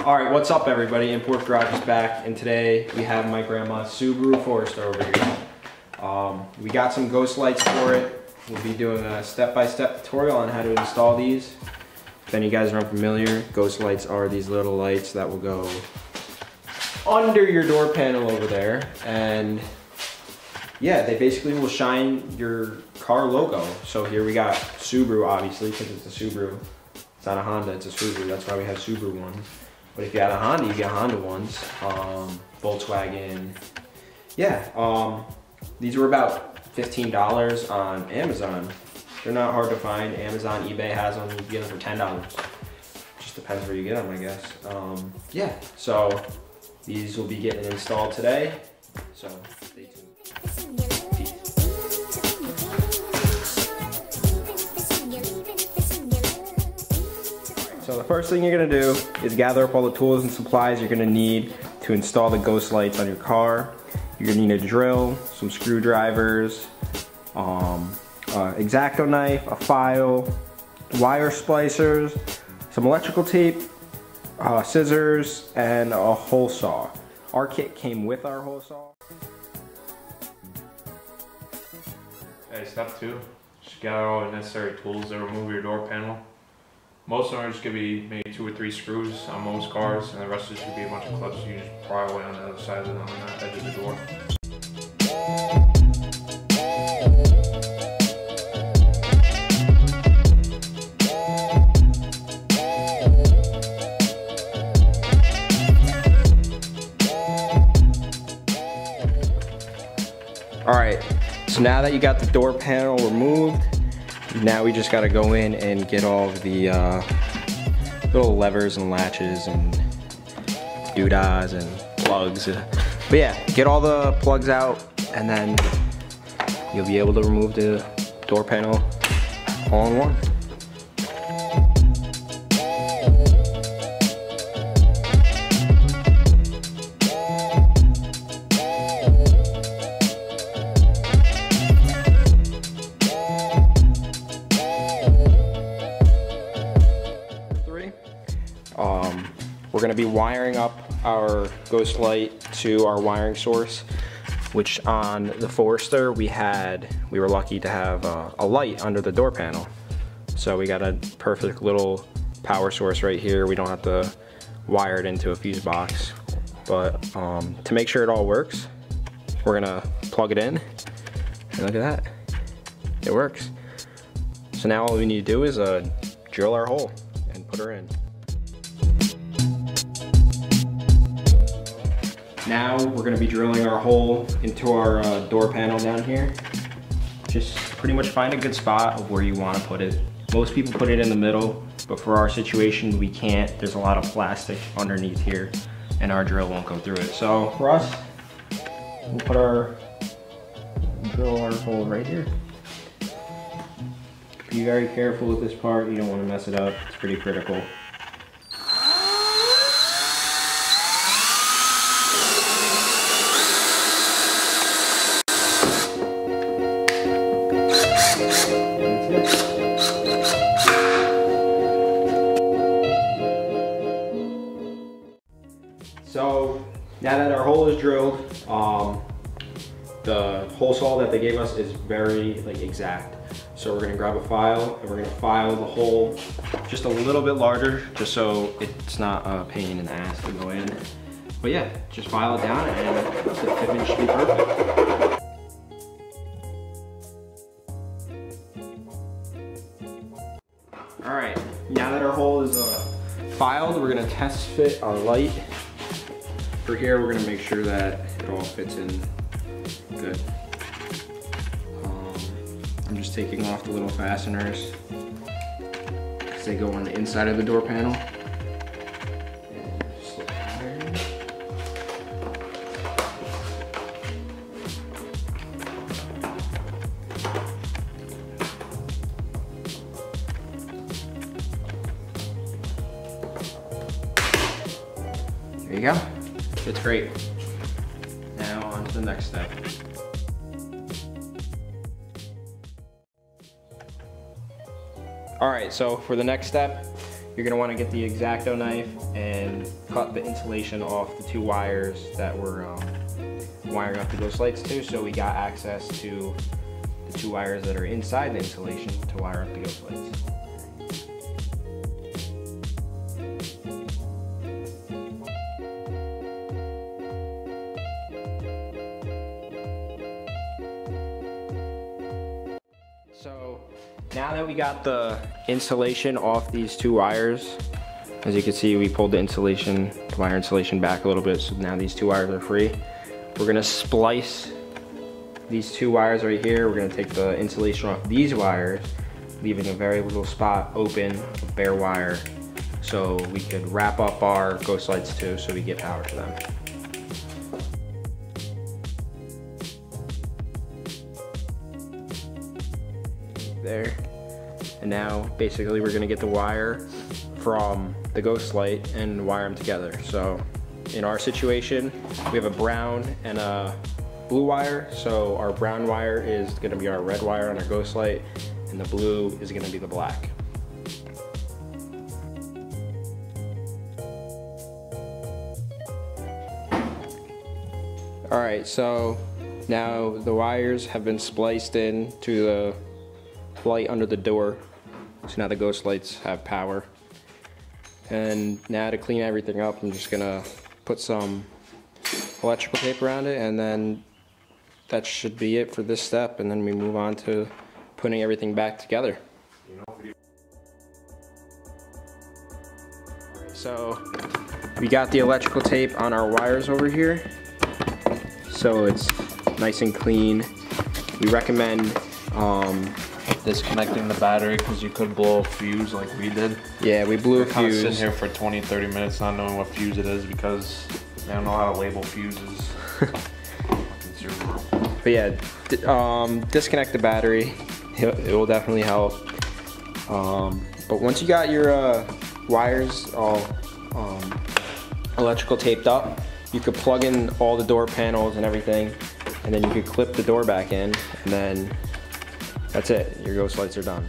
Alright, what's up everybody? Import Garage is back, and today we have my grandma's Subaru Forester over here. We got some ghost lights for it. We'll be doing a step-by-step tutorial on how to install these. If any of you guys are unfamiliar, ghost lights are these little lights that will go under your door panel over there, and yeah, they basically will shine your car logo. So here we got Subaru, obviously, because it's a Subaru. It's not a Honda, it's a Subaru. That's why we have Subaru ones. But if you got a Honda, you get Honda ones. Volkswagen. Yeah, these were about $15 on Amazon. They're not hard to find. Amazon, eBay has them. You can get them for $10. Just depends where you get them, I guess. Yeah, so these will be getting installed today. So stay tuned. So the first thing you're gonna do is gather up all the tools and supplies you're gonna need to install the ghost lights on your car. You're gonna need a drill, some screwdrivers, X-Acto knife, a file, wire splicers, some electrical tape, scissors, and a hole saw. Our kit came with our hole saw. Okay, step 2, just gather all the necessary tools to remove your door panel. Most of them are just going to be maybe 2 or 3 screws on most cars, and the rest is going to be a bunch of clips you just pry away on the other side of the, on the edge of the door. Alright, so now that you got the door panel removed, now we just got to go in and get all of the little levers and latches and doodahs and plugs. But yeah, get all the plugs out, and then you'll be able to remove the door panel all in one. We're going to be wiring up our ghost light to our wiring source, which on the Forester we were lucky to have a light under the door panel. So we got a perfect little power source right here. We don't have to wire it into a fuse box. But to make sure it all works, we're going to plug it in, and look at that, it works. So now all we need to do is drill our hole and put her in. Now we're going to be drilling our hole into our door panel down here. Just pretty much find a good spot of where you want to put it. Most people put it in the middle, but for our situation we can't. There's a lot of plastic underneath here and our drill won't go through it. So for us, we'll drill our hole right here. Be very careful with this part. You don't want to mess it up. It's pretty critical. So now that our hole is drilled, the hole saw that they gave us is very exact. So we're gonna grab a file and we're gonna file the hole just a little bit larger, just so it's not a pain in the ass to go in. But yeah, just file it down and the fitment should be perfect. All right, now that our hole is filed, we're gonna test fit our light. For here, we're gonna make sure that it all fits in good. I'm just taking off the little fasteners because they go on the inside of the door panel. And slip it there. There you go. It's great. Now on to the next step. All right, so for the next step, you're gonna want to get the X-Acto knife and cut the insulation off the 2 wires that we're wiring up the ghost lights to, so we got access to the 2 wires that are inside the insulation to wire up the ghost lights. So now that we got the insulation off these 2 wires, as you can see, we pulled the wire insulation back a little bit, so now these 2 wires are free. We're gonna splice these 2 wires right here. We're gonna take the insulation off these wires, leaving a very little spot open, a bare wire, so we could wrap up our ghost lights too, so we get power to them. There. And now basically we're gonna get the wire from the ghost light and wire them together. So in our situation, we have a brown and a blue wire. So our brown wire is gonna be our red wire on our ghost light, and the blue is gonna be the black. All right, so now the wires have been spliced in to the light under the door. So now the ghost lights have power. And now to clean everything up, I'm just gonna put some electrical tape around it, and then that should be it for this step, and then we move on to putting everything back together. So we got the electrical tape on our wires over here, so it's nice and clean. We recommend disconnecting the battery because you could blow a fuse like we did. Yeah, we blew a Kind of fuse. sitting here for 20-30 minutes not knowing what fuse it is because I don't know how to label fuses. But yeah, disconnect the battery. It will definitely help. But once you got your wires all electrical taped up, you could plug in all the door panels and everything, and then you could clip the door back in, and then that's it. Your ghost lights are done.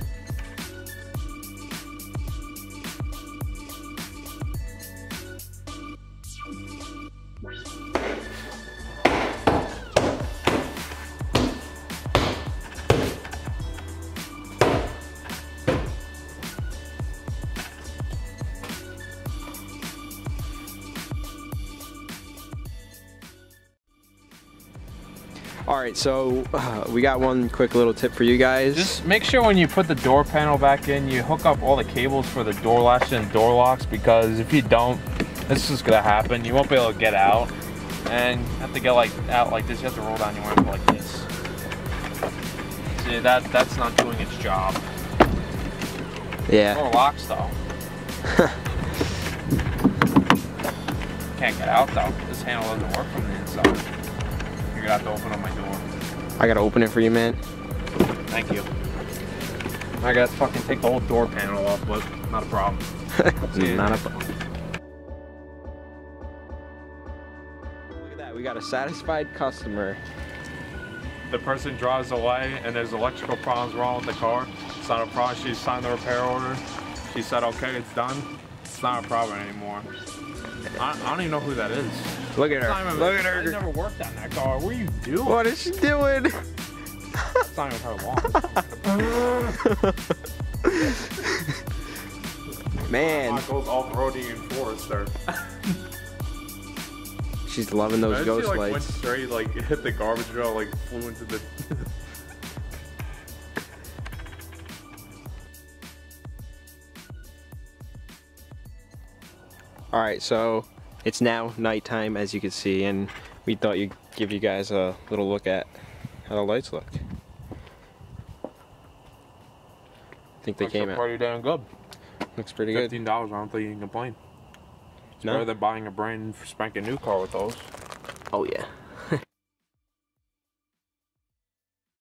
Alright, so we got one quick little tip for you guys. Just make sure when you put the door panel back in, you hook up all the cables for the door latch and door locks, because if you don't, this is gonna happen. You won't be able to get out, and you have to get out like this. You have to roll down your window like this. See, that's not doing its job. Yeah. Door locks though. Can't get out though. This handle doesn't work from the inside. You're gonna have to open up my door. I gotta open it for you, man. Thank you. I gotta fucking take the whole door panel off, but not a problem. Not a problem. Look at that, we got a satisfied customer. The person drives away and there's electrical problems wrong with the car. It's not a problem. She signed the repair order. She said, okay, it's done. It's not a problem anymore. I don't even know who that is. Look at her. Look at her. I never worked on that car. What are you doing? What is she doing? It's not even her lawn. Man. Goes off-roading in Forester. She's loving those ghost she, lights. Went straight, hit the garbage barrel, flew into the... Alright, so it's now nighttime, as you can see, and we thought you'd give you guys a little look at how the lights look. I think they came out. Pretty damn good. Looks pretty good. $15, I don't think you can complain. It's No? better than buying a brand spanking new car with those. Oh yeah.